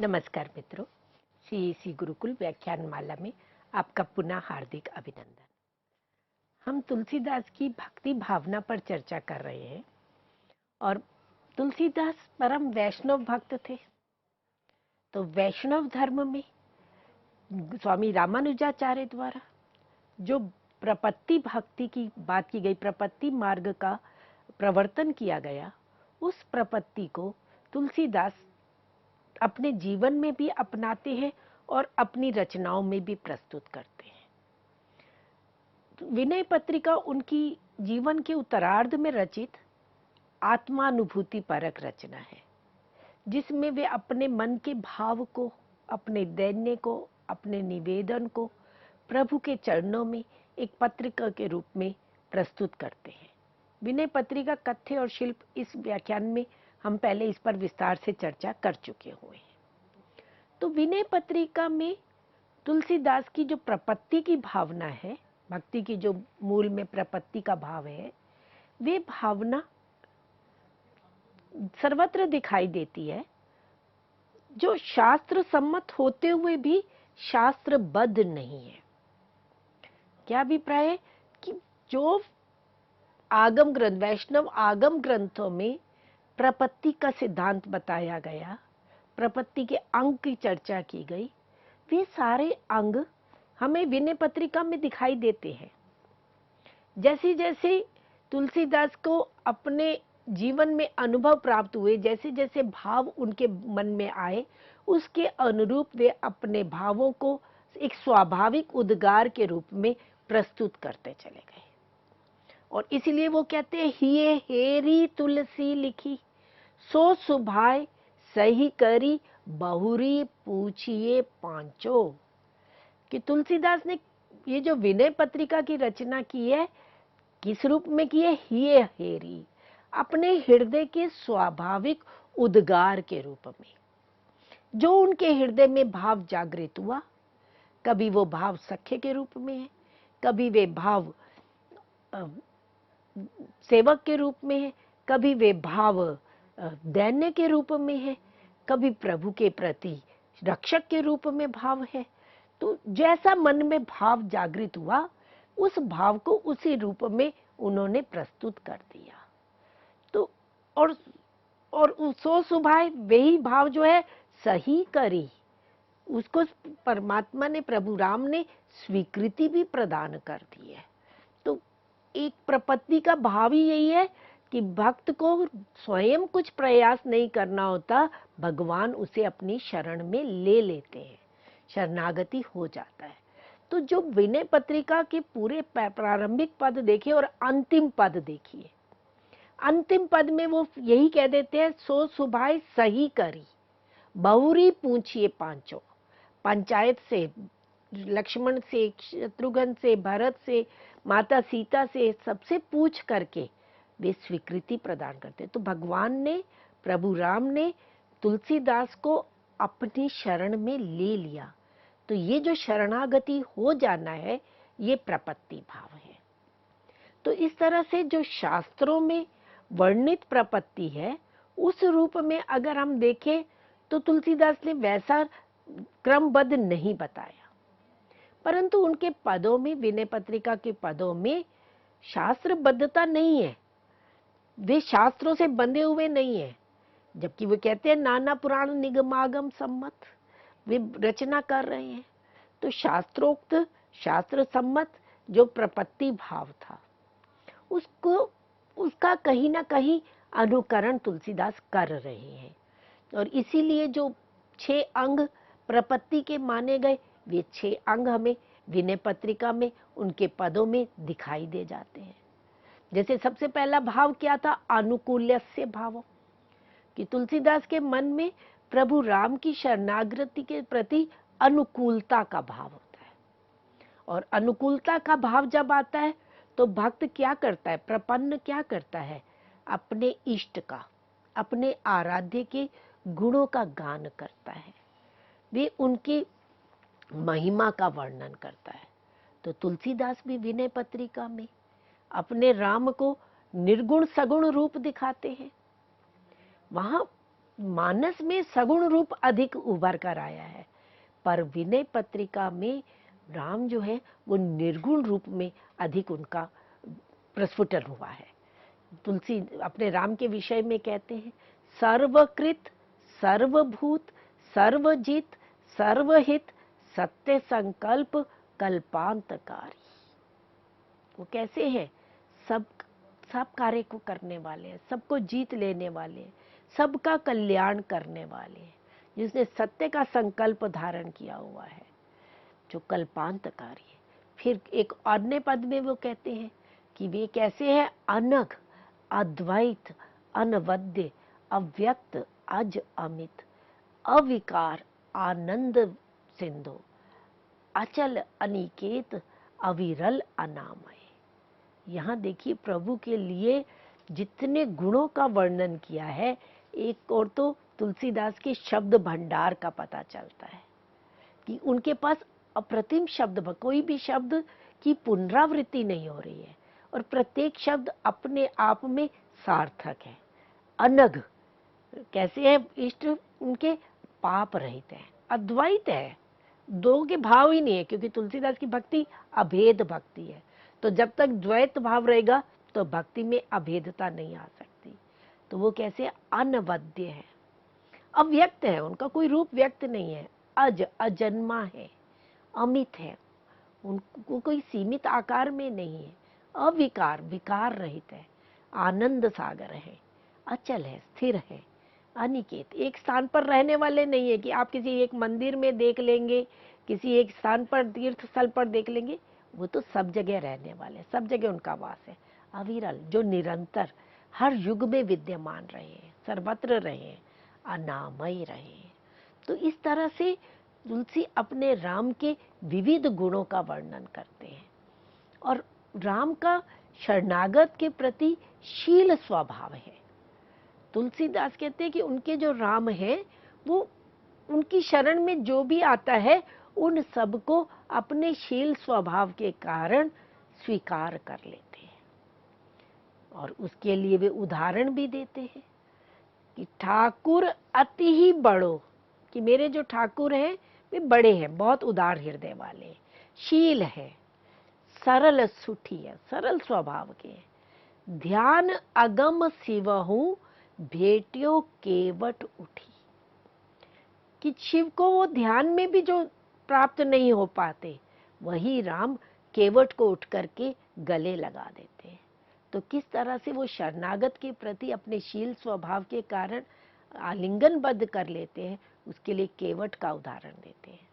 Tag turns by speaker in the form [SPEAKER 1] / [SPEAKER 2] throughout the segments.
[SPEAKER 1] नमस्कार मित्रों, सीईसी गुरुकुल व्याख्यान माला में आपका पुनः हार्दिक अभिनंदन। हम तुलसीदास की भक्ति भावना पर चर्चा कर रहे हैं और तुलसीदास परम वैष्णव भक्त थे। तो वैष्णव धर्म में स्वामी रामानुजाचार्य द्वारा जो प्रपत्ति भक्ति की बात की गई, प्रपत्ति मार्ग का प्रवर्तन किया गया, उस प्रपत्ति को तुलसीदास अपने जीवन में भी अपनाते हैं और अपनी रचनाओं में भी प्रस्तुत करते हैं। विनय पत्रिका उनकी जीवन के उत्तरार्ध में रचित आत्मानुभूति परक रचना है, जिसमें वे अपने मन के भाव को, अपने दैन्य को, अपने निवेदन को प्रभु के चरणों में एक पत्रिका के रूप में प्रस्तुत करते हैं। विनय पत्रिका कथ्य और शिल्प, इस व्याख्यान में हम पहले इस पर विस्तार से चर्चा कर चुके हुए हैं। तो विनय पत्रिका में तुलसीदास की जो प्रपत्ति की भावना है, भक्ति की जो मूल में प्रपत्ति का भाव है, वे भावना सर्वत्र दिखाई देती है, जो शास्त्र सम्मत होते हुए भी शास्त्रबद्ध नहीं है। क्या अभिप्राय है कि जो आगम ग्रंथ, वैष्णव आगम ग्रंथों में प्रपत्ति का सिद्धांत बताया गया, प्रपत्ति के अंग की चर्चा की गई, वे सारे अंग हमें विनय पत्रिका में दिखाई देते हैं। जैसे जैसे तुलसीदास को अपने जीवन में अनुभव प्राप्त हुए, जैसे जैसे भाव उनके मन में आए, उसके अनुरूप वे अपने भावों को एक स्वाभाविक उद्गार के रूप में प्रस्तुत करते चले गए। और इसलिए वो कहते हैं, हिये हेरी तुलसी लिखी, सो सुभाए सही करी, बहुरी पूछिए पांचो। कि तुलसीदास ने ये जो विनय पत्रिका की रचना की है, किस रूप में की है? हिये हेरी, अपने हृदय के स्वाभाविक उद्गार के रूप में। जो उनके हृदय में भाव जागृत हुआ, कभी वो भाव सख्य के रूप में है, कभी वे भाव सेवक के रूप में है, कभी वे भाव दैन्य के रूप में है, कभी प्रभु के प्रति रक्षक के रूप में भाव है। तो जैसा मन में भाव जागृत हुआ, उस भाव को उसी रूप में उन्होंने प्रस्तुत कर दिया। तो और सो सुभाए, वही भाव जो है सही करी, उसको परमात्मा ने, प्रभु राम ने स्वीकृति भी प्रदान कर दी है। तो एक प्रपत्ति का भाव ही यही है कि भक्त को स्वयं कुछ प्रयास नहीं करना होता, भगवान उसे अपनी शरण में ले लेते हैं, शरणागति हो जाता है। तो जो विनय पत्रिका के पूरे प्रारंभिक पद देखिए और अंतिम पद देखिए, अंतिम पद में वो यही कह देते हैं, सो सुभाए सही करी, बहुरी पूछिए पांचों। पंचायत से, लक्ष्मण से, शत्रुघ्न से, भरत से, माता सीता से, सबसे पूछ करके वे स्वीकृति प्रदान करते। तो भगवान ने, प्रभु राम ने तुलसीदास को अपनी शरण में ले लिया। तो ये जो शरणागति हो जाना है, ये प्रपत्ति भाव है। तो इस तरह से जो शास्त्रों में वर्णित प्रपत्ति है, उस रूप में अगर हम देखें तो तुलसीदास ने वैसा क्रमबद्ध नहीं बताया, परंतु उनके पदों में, विनय पत्रिका के पदों में शास्त्रबद्धता नहीं है, वे शास्त्रों से बंधे हुए नहीं है। जबकि वे कहते हैं नाना पुराण निगमागम सम्मत, वे रचना कर रहे हैं। तो शास्त्रोक्त, शास्त्र सम्मत जो प्रपत्ति भाव था, उसका कहीं ना कहीं अनुकरण तुलसीदास कर रहे हैं। और इसीलिए जो 6 अंग प्रपत्ति के माने गए, वे 6 अंग हमें विनय पत्रिका में उनके पदों में दिखाई दे जाते हैं। जैसे सबसे पहला भाव क्या था? अनुकूल्यस्य भाव, कि तुलसीदास के मन में प्रभु राम की शरणागति के प्रति अनुकूलता का भाव होता है। और अनुकूलता का भाव जब आता है तो भक्त क्या करता है, प्रपन्न क्या करता है? अपने इष्ट का, अपने आराध्य के गुणों का गान करता है, वे उनकी महिमा का वर्णन करता है। तो तुलसीदास भी विनय पत्रिका में अपने राम को निर्गुण सगुण रूप दिखाते हैं। वहां मानस में सगुण रूप अधिक उभर कर आया है, पर विनय पत्रिका में राम जो है वो निर्गुण रूप में अधिक उनका प्रस्फुटन हुआ है। तुलसी अपने राम के विषय में कहते हैं, सर्वकृत सर्वभूत सर्वजित सर्वहित सत्य संकल्प कल्पांतकारी। वो कैसे हैं? सब सब कार्य को करने वाले हैं, सबको जीत लेने वाले हैं, सबका कल्याण करने वाले हैं, जिसने सत्य का संकल्प धारण किया हुआ है, जो कल्पांतकारी है। फिर एक अन्य पद में वो कहते हैं कि वे कैसे हैं? अनघ अद्वैत अनवद्य अव्यक्त अज अमित अविकार आनंद सिंधु अचल अनिकेत अविरल अनामय। यहाँ देखिए प्रभु के लिए जितने गुणों का वर्णन किया है, एक और तो तुलसीदास के शब्द भंडार का पता चलता है कि उनके पास अप्रतिम शब्द, कोई भी शब्द की पुनरावृत्ति नहीं हो रही है और प्रत्येक शब्द अपने आप में सार्थक है। अनघ कैसे है? इष्ट उनके पाप रहित है, अद्वैत है, दो के भाव ही नहीं है, क्योंकि तुलसीदास की भक्ति अभेद भक्ति है। तो जब तक द्वैत भाव रहेगा तो भक्ति में अभेदता नहीं आ सकती। तो वो कैसे? अनवद्य है, अव्यक्त है, उनका कोई रूप व्यक्त नहीं है, अजन्मा है, अमित है, उनको कोई सीमित आकार में नहीं है, अविकार विकार रहित है, आनंद सागर है, अचल है, स्थिर है, अनिकेत एक स्थान पर रहने वाले नहीं है कि आप किसी एक मंदिर में देख लेंगे, किसी एक स्थान पर तीर्थ स्थल पर देख लेंगे, वो तो सब जगह रहने वाले, सब जगह उनका वास है। अविरल जो निरंतर हर युग में विद्यमान रहे, सर्वत्र रहे, अनामय रहे। तो इस तरह से तुलसी अपने राम के विविध गुणों का वर्णन करते हैं और राम का शरणागत के प्रति शील स्वभाव है। तुलसीदास कहते हैं कि उनके जो राम हैं वो उनकी शरण में जो भी आता है उन सबको अपने शील स्वभाव के कारण स्वीकार कर लेते हैं और उसके लिए वे उदाहरण भी देते हैं कि ठाकुर अति ही बड़ो, कि मेरे जो ठाकुर हैं वे बड़े हैं, बहुत उदार हृदय वाले, शील है, सरल सुठी है, सरल स्वभाव के, ध्यान अगम शिवहु भेटियो केवट उठी, कि शिव को वो ध्यान में भी जो प्राप्त नहीं हो पाते वही राम केवट को उठ करके गले लगा देते हैं। तो किस तरह से वो शरणागत के प्रति अपने शील स्वभाव के कारण आलिंगनबद्ध कर लेते हैं, उसके लिए केवट का उदाहरण देते हैं।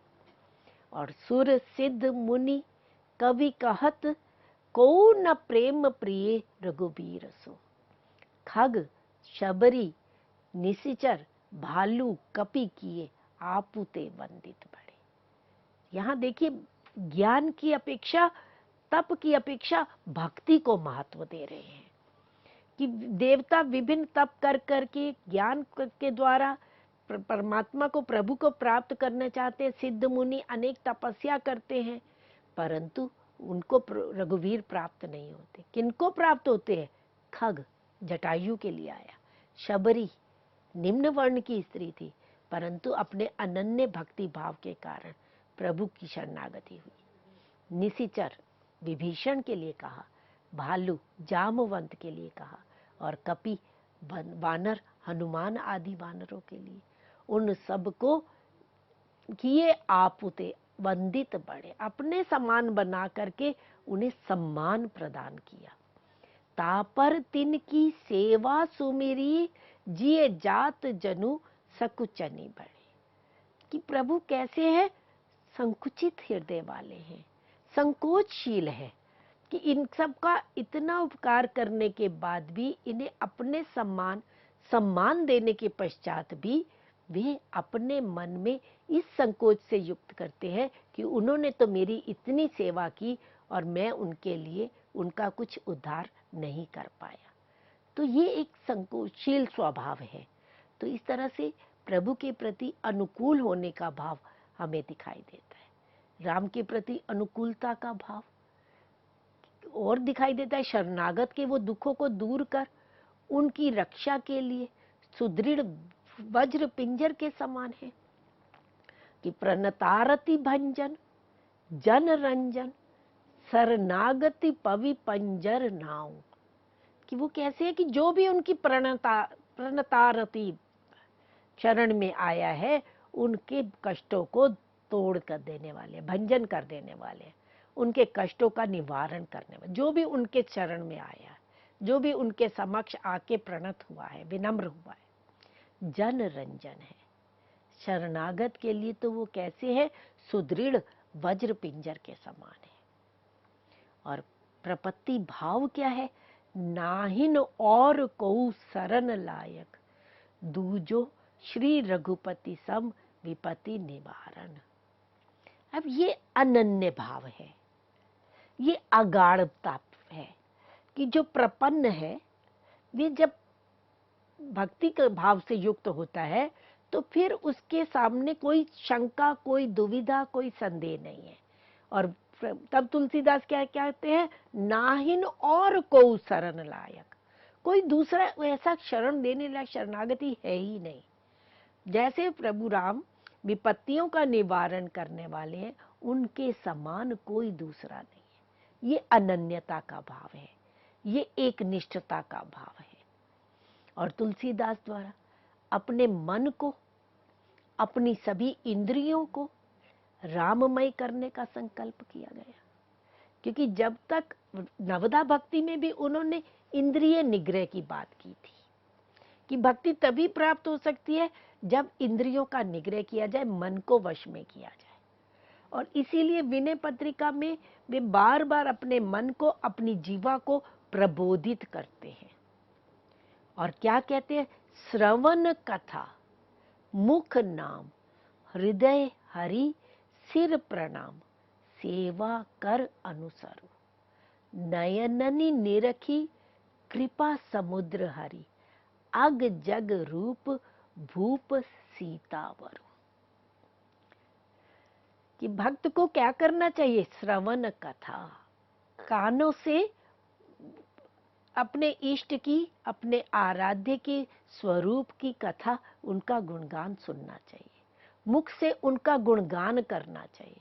[SPEAKER 1] और सुर सिद्ध मुनि कवि कहत को न प्रेम प्रिय रघुबीर सो, खग शबरी निशिचर भालू कपि किए आपुते वंदित बड़े। यहाँ देखिए ज्ञान की अपेक्षा, तप की अपेक्षा भक्ति को महत्व दे रहे हैं कि देवता विभिन्न तप कर करके ज्ञान के द्वारा परमात्मा को, प्रभु को प्राप्त करना चाहते हैं। सिद्ध मुनि अनेक तपस्या करते हैं परंतु उनको रघुवीर प्राप्त नहीं होते। किनको प्राप्त होते हैं? खग जटायु के लिए आया, शबरी निम्न वर्ण की स्त्री थी परंतु अपने अनन्य भक्ति भाव के कारण प्रभु की शरणागति हुई। निशिचर विभीषण के लिए कहा, भालू जामवंत के लिए कहा और कपि वानर हनुमान आदि वानरों के लिए, उन सबको किए आपुते वंदित बड़े, अपने समान बना करके उन्हें सम्मान प्रदान किया। तापर तिन की सेवा सुमिरी जिए जात जनु सकुचनी बड़े, कि प्रभु कैसे है? संकुचित हृदय वाले हैं, संकोचशील है, कि इन सब का इतना उपकार करने के बाद भी इन्हें अपने सम्मान देने के पश्चात भी वे अपने मन में इस संकोच से युक्त करते हैं कि उन्होंने तो मेरी इतनी सेवा की और मैं उनके लिए उनका कुछ उद्धार नहीं कर पाया। तो ये एक संकोचशील स्वभाव है। तो इस तरह से प्रभु के प्रति अनुकूल होने का भाव हमें दिखाई देता है। राम के प्रति अनुकूलता का भाव और दिखाई देता है, शरणागत के वो दुखों को दूर कर उनकी रक्षा के लिए सुदृढ़ वज्र पिंजर के समान है कि प्रणतारति भंजन जन रंजन शरणागति पवि पंजर नाव। कि वो कैसे है कि जो भी उनकी प्रणतारति शरण में आया है उनके कष्टों को तोड़ कर देने वाले, भंजन कर देने वाले, उनके कष्टों का निवारण करने वाले, जो भी उनके चरण में आया, जो भी उनके समक्ष आके प्रणत हुआ है, विनम्र हुआ है, जन रंजन है। शरणागत के लिए तो वो कैसे है, सुदृढ़ वज्र पिंजर के समान है। और प्रपत्ति भाव क्या है, नाहिन और को शरण लायक दूजो श्री रघुपति सम विपत्ति निवारण। अब ये अनन्य भाव है, ये अगाढ़ता है कि जो प्रपन्न है वे जब भक्ति के भाव से युक्त होता है तो फिर उसके सामने कोई शंका, कोई दुविधा, कोई संदेह नहीं है। और तब तुलसीदास क्या कहते हैं, नाहिन और को शरण लायक, कोई दूसरा ऐसा शरण देने लायक शरणागति है ही नहीं। जैसे प्रभु राम विपत्तियों का निवारण करने वाले हैं, उनके समान कोई दूसरा नहीं है। ये अनन्यता का भाव है, ये एक निष्ठता का भाव है। और तुलसीदास द्वारा अपने मन को, अपनी सभी इंद्रियों को राममय करने का संकल्प किया गया। क्योंकि जब तक नवदा भक्ति में भी उन्होंने इंद्रिय निग्रह की बात की थी कि भक्ति तभी प्राप्त हो सकती है जब इंद्रियों का निग्रह किया जाए, मन को वश में किया जाए। और इसीलिए विनय पत्रिका में वे बार बार अपने मन को, अपनी जीवा को प्रबोधित करते हैं। और क्या कहते हैं, श्रवण कथा मुख नाम हृदय हरि सिर प्रणाम सेवा कर अनुसरो नयननि निरखी कृपा समुद्र हरि अग जग रूप भूप सीतावरु। कि भक्त को क्या करना चाहिए, श्रवण कथा, कानों से अपने इष्ट की, अपने आराध्य के स्वरूप की कथा, उनका गुणगान सुनना चाहिए, मुख से उनका गुणगान करना चाहिए,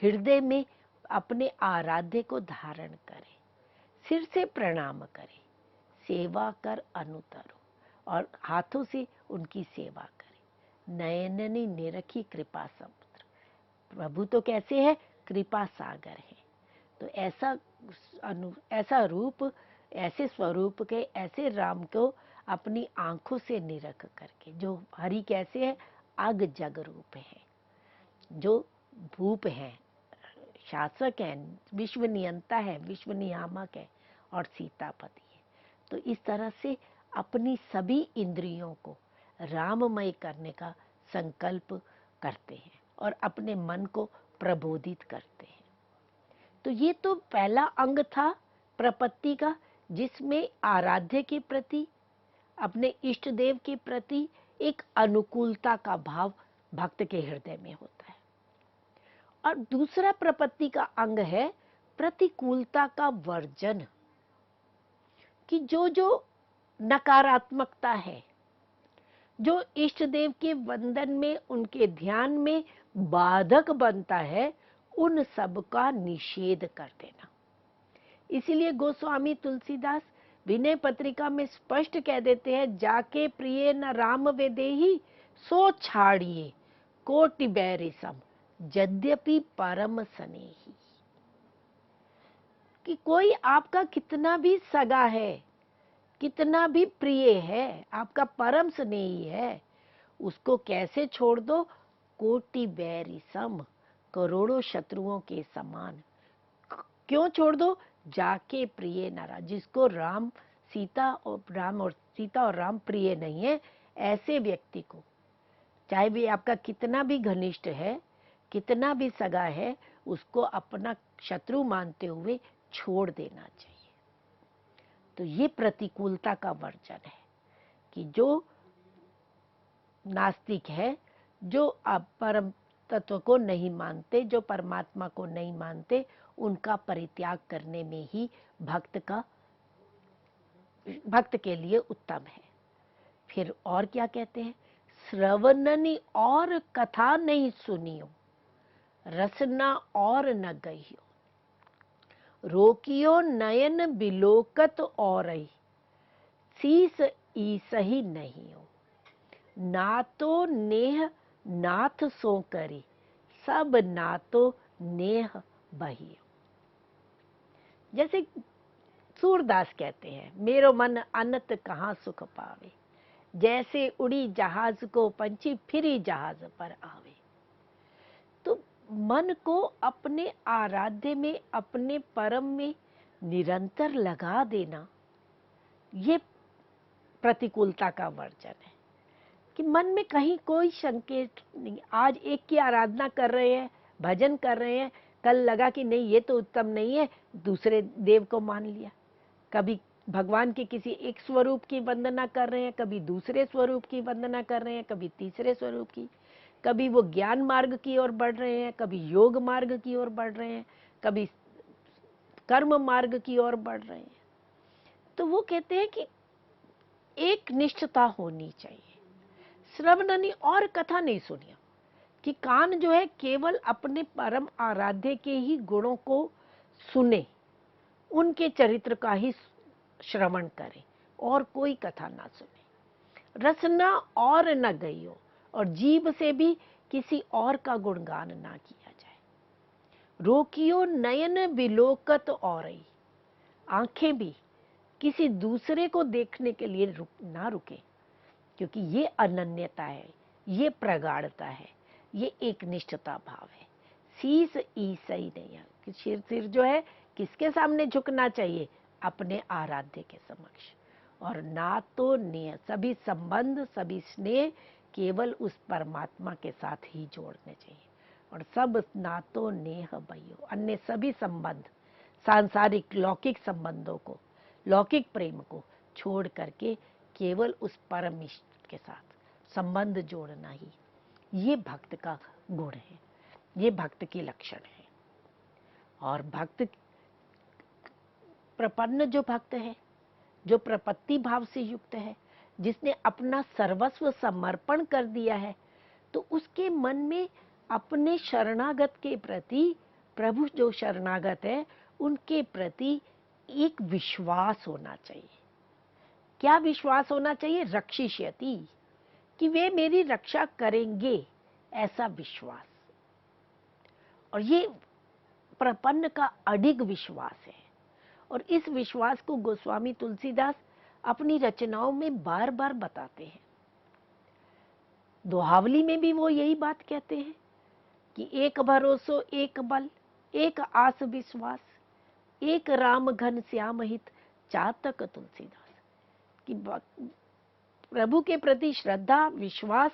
[SPEAKER 1] हृदय में अपने आराध्य को धारण करें, सिर से प्रणाम करें, सेवा कर अनुतरो, और हाथों से उनकी सेवा करें। नयननि निरखी कृपा समुद्र, प्रभु तो कैसे है, कृपा सागर है। तो ऐसा रूप, ऐसे स्वरूप के, ऐसे राम को अपनी आंखों से निरख करके, जो हरि कैसे है, अग जग रूप है, जो भूप है, शासक है, विश्व नियंता है, विश्व नियामक है, और सीतापति है। तो इस तरह से अपनी सभी इंद्रियों को राममय करने का संकल्प करते हैं और अपने मन को प्रबोधित करते हैं। तो ये तो पहला अंग था प्रपत्ति का, जिसमें आराध्य के प्रति, अपने इष्ट देव के प्रति एक अनुकूलता का भाव भक्त के हृदय में होता है। और दूसरा प्रपत्ति का अंग है प्रतिकूलता का वर्जन, कि जो नकारात्मकता है, जो इष्ट देव के वंदन में, उनके ध्यान में बाधक बनता है, उन सब का निषेध कर देना। इसीलिए गोस्वामी तुलसीदास विनय पत्रिका में स्पष्ट कह देते हैं, जाके प्रिय न राम वेदेही सो छाड़िए कोटि बैरि सम यद्यपि परम स्नेही। कि कोई आपका कितना भी सगा है, कितना भी प्रिय है, आपका परम स्नेही है, उसको कैसे छोड़ दो, कोटि बैरि सम, करोड़ों शत्रुओं के समान। क्यों छोड़ दो, जाके प्रिय न, जिसको सीता और राम प्रिय नहीं है, ऐसे व्यक्ति को, चाहे भी आपका कितना भी घनिष्ठ है, कितना भी सगा है, उसको अपना शत्रु मानते हुए छोड़ देना चाहिए। तो ये प्रतिकूलता का वर्जन है कि जो नास्तिक है, जो परम तत्व को नहीं मानते, जो परमात्मा को नहीं मानते, उनका परित्याग करने में ही भक्त के लिए उत्तम है। फिर और क्या कहते हैं, श्रवणनी और कथा नहीं सुनियो, रसना और न गहियो। रोकियो नयन बिलोकत और, शीस ईसही नहीं हो। ना तो नेह नाथ सो करी, सब ना तो नेह बहियो। जैसे सूरदास कहते हैं, मेरो मन अनत कहाँ सुख पावे, जैसे उड़ी जहाज को पंछी फिरी जहाज पर आवे। तो मन को अपने आराध्य में, अपने परम में निरंतर लगा देना, ये प्रतिकूलता का वर्जन है। कि मन में कहीं कोई संकेत नहीं, आज एक की आराधना कर रहे हैं, भजन कर रहे हैं, कल लगा कि नहीं ये तो उत्तम नहीं है, दूसरे देव को मान लिया। कभी भगवान के किसी एक स्वरूप की वंदना कर रहे हैं, कभी दूसरे स्वरूप की वंदना कर रहे हैं, कभी तीसरे स्वरूप की। कभी वो ज्ञान मार्ग की ओर बढ़ रहे हैं, कभी योग मार्ग की ओर बढ़ रहे हैं, कभी कर्म मार्ग की ओर बढ़ रहे हैं। तो वो कहते हैं कि एक निष्ठता होनी चाहिए। श्रवणनी और कथा नहीं सुनिया, कि कान जो है केवल अपने परम आराध्य के ही गुणों को सुने, उनके चरित्र का ही श्रवण करे और कोई कथा ना सुने। रसना और न गइयो, और जीभ से भी किसी और का गुणगान ना किया जाए। रोकियो नयन बिलोकत और, आंखें भी किसी दूसरे को देखने के लिए ना रुके, क्योंकि ये अनन्यता है, ये प्रगाढ़ता है, ये एक निष्ठता भाव है। शीस ईसई नहीं है कि सिर जो है किसके सामने झुकना चाहिए, अपने आराध्य के समक्ष। और ना तो नेह, सभी संबंध सभी स्नेह केवल उस परमात्मा के साथ ही जोड़ने चाहिए। और सब ना तो नेह भयो, अन्य सभी संबंध, सांसारिक लौकिक संबंधों को, लौकिक प्रेम को छोड़ करके केवल उस परम ईश्वर के साथ संबंध जोड़ना ही, ये भक्त का गुण है, ये भक्त की लक्षण है। और भक्त प्रपन्न जो भक्त है, जो प्रपत्ति भाव से युक्त है, जिसने अपना सर्वस्व समर्पण कर दिया है, तो उसके मन में अपने शरणागत के प्रति, प्रभु जो शरणागत है उनके प्रति एक विश्वास होना चाहिए। क्या विश्वास होना चाहिए? रक्षिष्यति, कि वे मेरी रक्षा करेंगे, ऐसा विश्वास। और ये प्रपन्न का अडिग विश्वास है। और इस विश्वास को गोस्वामी तुलसीदास अपनी रचनाओं में बार बार बताते हैं। दोहावली में भी वो यही बात कहते हैं कि एक भरोसो एक बल, एक आस विश्वास, एक राम घन श्याम हित, चातक तुलसीदास। कि प्रभु के प्रति श्रद्धा विश्वास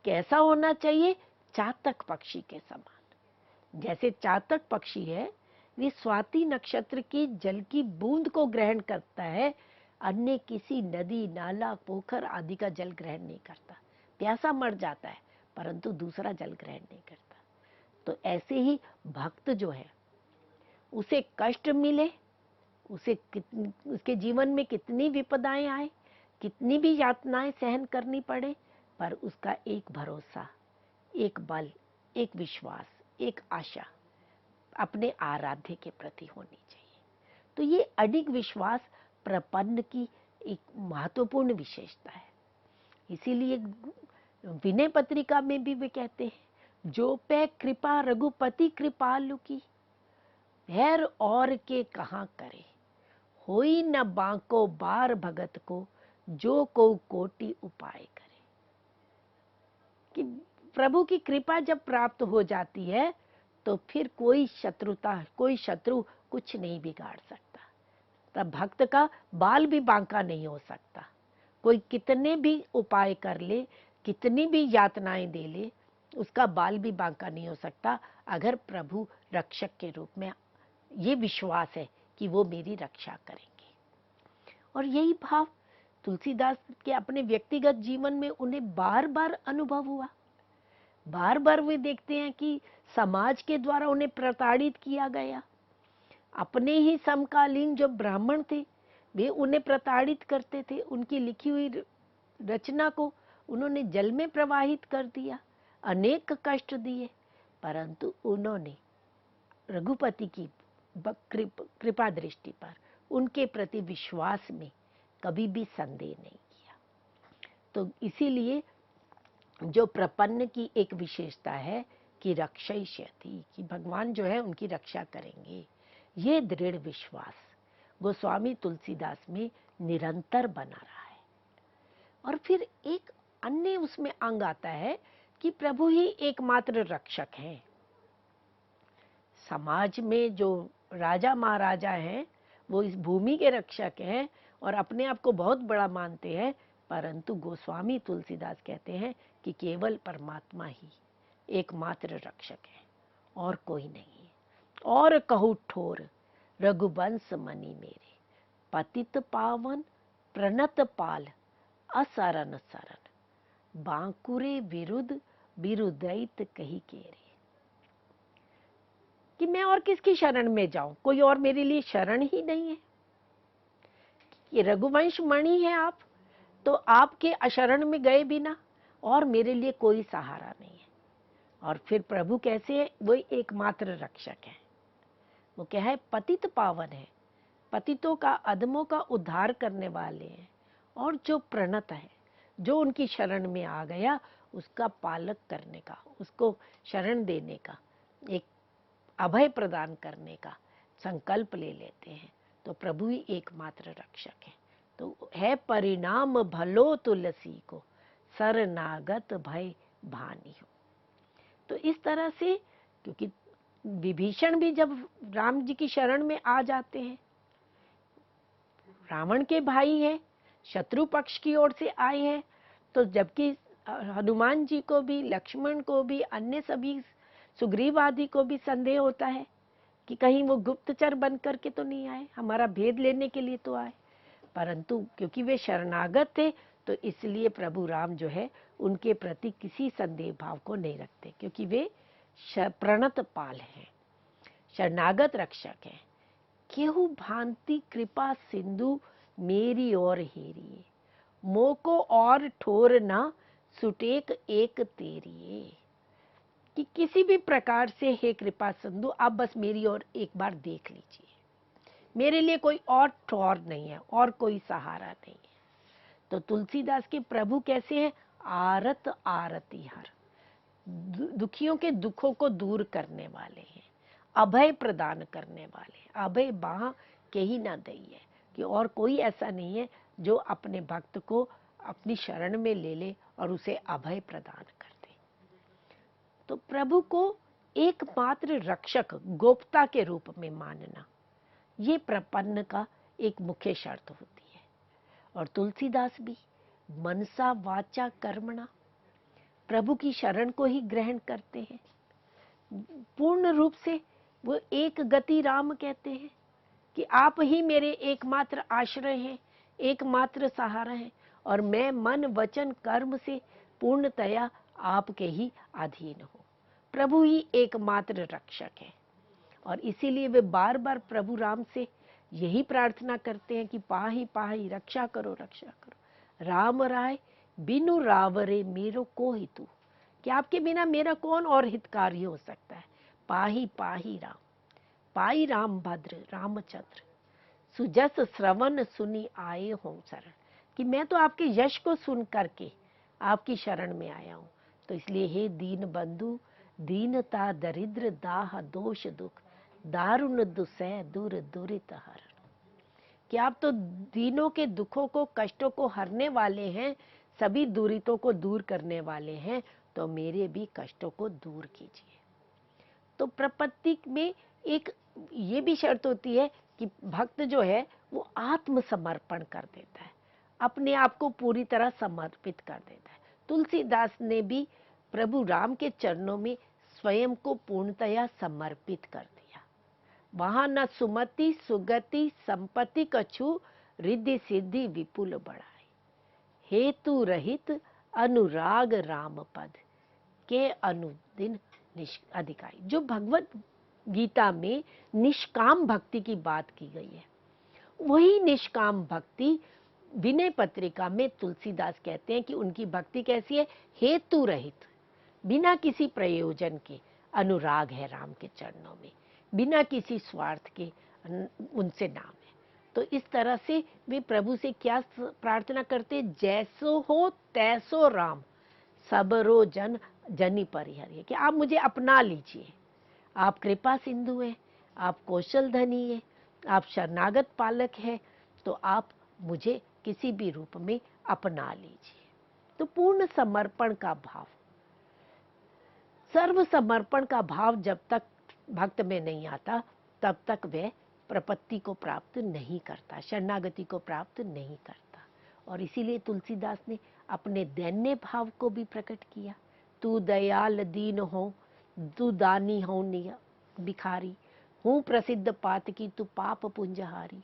[SPEAKER 1] कैसा होना चाहिए? चातक पक्षी के समान। जैसे चातक पक्षी है, वे स्वाति नक्षत्र के जल की बूंद को ग्रहण करता है, अन्य किसी नदी नाला पोखर आदि का जल ग्रहण नहीं करता। प्यासा मर जाता है परंतु दूसरा जल ग्रहण नहीं करता। तो ऐसे ही भक्त जो है, उसे कष्ट मिले, उसे उसके जीवन में कितनी विपदाएं आए, कितनी भी यातनाएं सहन करनी पड़े, पर उसका एक भरोसा, एक बल, एक विश्वास, एक आशा अपने आराध्य के प्रति होनी चाहिए। तो ये अडिग विश्वास प्रपन्न की एक महत्वपूर्ण विशेषता है। इसीलिए विनय पत्रिका में भी वे कहते हैं, जो पे कृपा रघुपति कृपालु की, भैर और के कहाँ करे, होई न बांको बार भगत को, जो को कोटि उपाय करे। कि प्रभु की कृपा जब प्राप्त हो जाती है तो फिर कोई शत्रु कुछ नहीं बिगाड़ सकता। तब भक्त का बाल भी बांका नहीं हो सकता। कोई कितने भी उपाय कर ले, कितनी भी यातनाएं दे ले, उसका बाल भी बांका नहीं हो सकता, अगर प्रभु रक्षक के रूप में ये विश्वास है कि वो मेरी रक्षा करेंगे। और यही भाव तुलसीदास के अपने व्यक्तिगत जीवन में उन्हें बार बार अनुभव हुआ। बार बार वे देखते हैं कि समाज के द्वारा उन्हें प्रताड़ित किया गया। अपने ही समकालीन जो ब्राह्मण थे, वे उन्हें प्रताड़ित करते थे, उनकी लिखी हुई रचना को उन्होंने जल में प्रवाहित कर दिया, अनेक कष्ट दिए, परंतु उन्होंने रघुपति की कृपा दृष्टि पर उनके प्रति विश्वास में कभी भी संदेह नहीं किया। तो इसीलिए जो प्रपन्न की एक विशेषता है कि रक्षयिष्यति, कि भगवान जो है उनकी रक्षा करेंगे, ये दृढ़ विश्वास गोस्वामी तुलसीदास में निरंतर बना रहा है। और फिर एक अन्य उसमें अंग आता है कि प्रभु ही एकमात्र रक्षक हैं। समाज में जो राजा महाराजा हैं वो इस भूमि के रक्षक हैं और अपने आप को बहुत बड़ा मानते हैं, परंतु गोस्वामी तुलसीदास कहते हैं कि केवल परमात्मा ही एकमात्र रक्षक है और कोई नहीं है। और कहूँ ठोर रघुवंश मणि मेरे, पतित पावन प्रणत पाल असरन सरन, बांकुरे विरुद्ध बिरुदैत कही केरे। कि मैं और किसकी शरण में जाऊं, कोई और मेरे लिए शरण ही नहीं है। ये रघुवंश मणि है आप, तो आपके अशरण में गए बिना और मेरे लिए कोई सहारा नहीं है। और फिर प्रभु कैसे है, वो एकमात्र रक्षक है। वो क्या है, पतित पावन है, पतितों का अधमों का उद्धार करने वाले हैं। और जो प्रणत है, जो उनकी शरण में आ गया उसका पालक करने का, उसको शरण देने का, एक अभय प्रदान करने का संकल्प ले लेते हैं, तो प्रभु ही एकमात्र रक्षक है। तो है परिणाम भलो तुलसी को, शरणागत भय भानी हो। तो इस तरह से, क्योंकि विभीषण भी जब राम जी की शरण में आ जाते हैं, रावण के भाई हैं, शत्रु पक्ष की ओर से आए हैं, तो जबकि हनुमान जी को भी, लक्ष्मण को भी, अन्य सभी सुग्रीव आदि को भी संदेह होता है कि कहीं वो गुप्तचर बन करके तो नहीं आए, हमारा भेद लेने के लिए तो आए, परंतु क्योंकि वे शरणागत थे तो इसलिए प्रभु राम जो है उनके प्रति किसी संदेह भाव को नहीं रखते, क्योंकि वे प्रणत पाल हैं, शरणागत रक्षक हैं। केहू भांति कृपा सिंधु मेरी ओर हेरिए, मोको और ठोर ना सुटेक एक तेरिए। कि किसी भी प्रकार से हे कृपा सिंधु, आप बस मेरी ओर एक बार देख लीजिए, मेरे लिए कोई और ठोर नहीं है और कोई सहारा नहीं है। तो तुलसीदास के प्रभु कैसे हैं, आरत आरती हर, दुखियों के दुखों को दूर करने वाले हैं, अभय प्रदान करने वाले, अभय बाह के ही ना दई है, कि और कोई ऐसा नहीं है जो अपने भक्त को अपनी शरण में ले ले और उसे अभय प्रदान कर दे। तो प्रभु को एकमात्र रक्षक, गोप्ता के रूप में मानना, ये प्रपन्न का एक मुख्य शर्त होती है। और तुलसीदास भी मनसा वाचा कर्मणा प्रभु की शरण को ही ग्रहण करते हैं, पूर्ण रूप से वो एक गति राम कहते हैं कि आप ही मेरे एकमात्र आश्रय हैं, एकमात्र सहारा हैं, और मैं मन वचन कर्म से पूर्णतया आपके ही अधीन हूँ। प्रभु ही एकमात्र रक्षक है। और इसीलिए वे बार बार प्रभु राम से यही प्रार्थना करते हैं कि पाही पाही, रक्षा करो रक्षा करो। राम राय बिनु रावरे मेरो को ही तू, कि आपके बिना मेरा कौन और हितकारी हो सकता है। पाही पाही राम, पाई राम भद्र रामचंद्र, सुजस श्रवण सुनी आए हो शरण, कि मैं तो आपके यश को सुन करके आपकी शरण में आया हूँ। तो इसलिए हे दीन बंधु, दीनता दरिद्र दाह दोष दुख, दारुण दुसह दूर दुरित हरण, कि आप तो दीनों के दुखों को, कष्टों को हरने वाले हैं, सभी दुरितों को दूर करने वाले हैं, तो मेरे भी कष्टों को दूर कीजिए। तो प्रपत्ति में एक ये भी शर्त होती है कि भक्त जो है वो आत्मसमर्पण कर देता है, अपने आप को पूरी तरह समर्पित कर देता है। तुलसीदास ने भी प्रभु राम के चरणों में स्वयं को पूर्णतया समर्पित कर दिया। वहां न सुमति सुगति संपत्ति कछु, रिद्धि सिद्धि विपुल बढ़ाई, हेतु रहित अनुराग राम पद के अनुदिन अधिकाई। जो भगवत गीता में निष्काम भक्ति की बात की गई है, वही निष्काम भक्ति विनय पत्रिका में तुलसीदास कहते हैं कि उनकी भक्ति कैसी है, हेतु रहित, बिना किसी प्रयोजन के अनुराग है राम के चरणों में, बिना किसी स्वार्थ के उनसे नाम है। तो इस तरह से वे प्रभु से क्या प्रार्थना करते, जैसो हो तैसो राम सबरो जन जनी परिहरिए, कि आप मुझे अपना लीजिए, आप कृपा सिंधु हैं, आप कौशल धनी हैं, आप शरणागत पालक हैं, तो आप मुझे किसी भी रूप में अपना लीजिए। तो पूर्ण समर्पण का भाव, सर्व समर्पण का भाव जब तक भक्त में नहीं आता तब तक वह प्रपत्ति को प्राप्त नहीं करता, शरणागति को प्राप्त नहीं करता। और इसीलिए तुलसीदास ने अपने दैन्य भाव को भी प्रकट किया। तू दयाल दीन हो, तू दानी हो भिखारी, हूँ प्रसिद्ध पात की तू पाप पुंजहारी।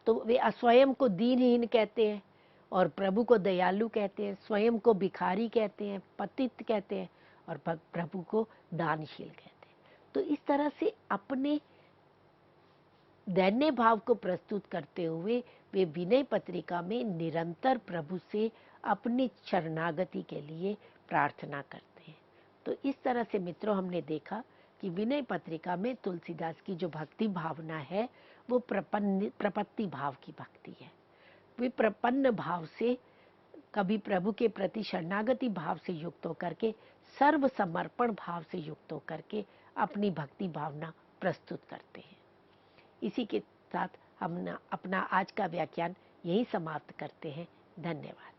[SPEAKER 1] तो वे स्वयं को दीनहीन कहते हैं और प्रभु को दयालु कहते हैं, स्वयं को भिखारी कहते हैं, पतित कहते हैं, और प्रभु को दानशील कहते हैं। तो इस तरह से अपने दैन्य भाव को प्रस्तुत करते हुए वे विनय पत्रिका में निरंतर प्रभु से अपनी शरणागति के लिए प्रार्थना करते हैं। तो इस तरह से मित्रों हमने देखा कि विनय पत्रिका में तुलसीदास की जो भक्ति भावना है वो प्रपत्ति भाव की भक्ति है। वे प्रपन्न भाव से, कभी प्रभु के प्रति शरणागति भाव से युक्त होकर के, सर्व समर्पण भाव से युक्त होकर के अपनी भक्ति भावना प्रस्तुत करते हैं। इसी के साथ हम अपना आज का व्याख्यान यही समाप्त करते हैं। धन्यवाद।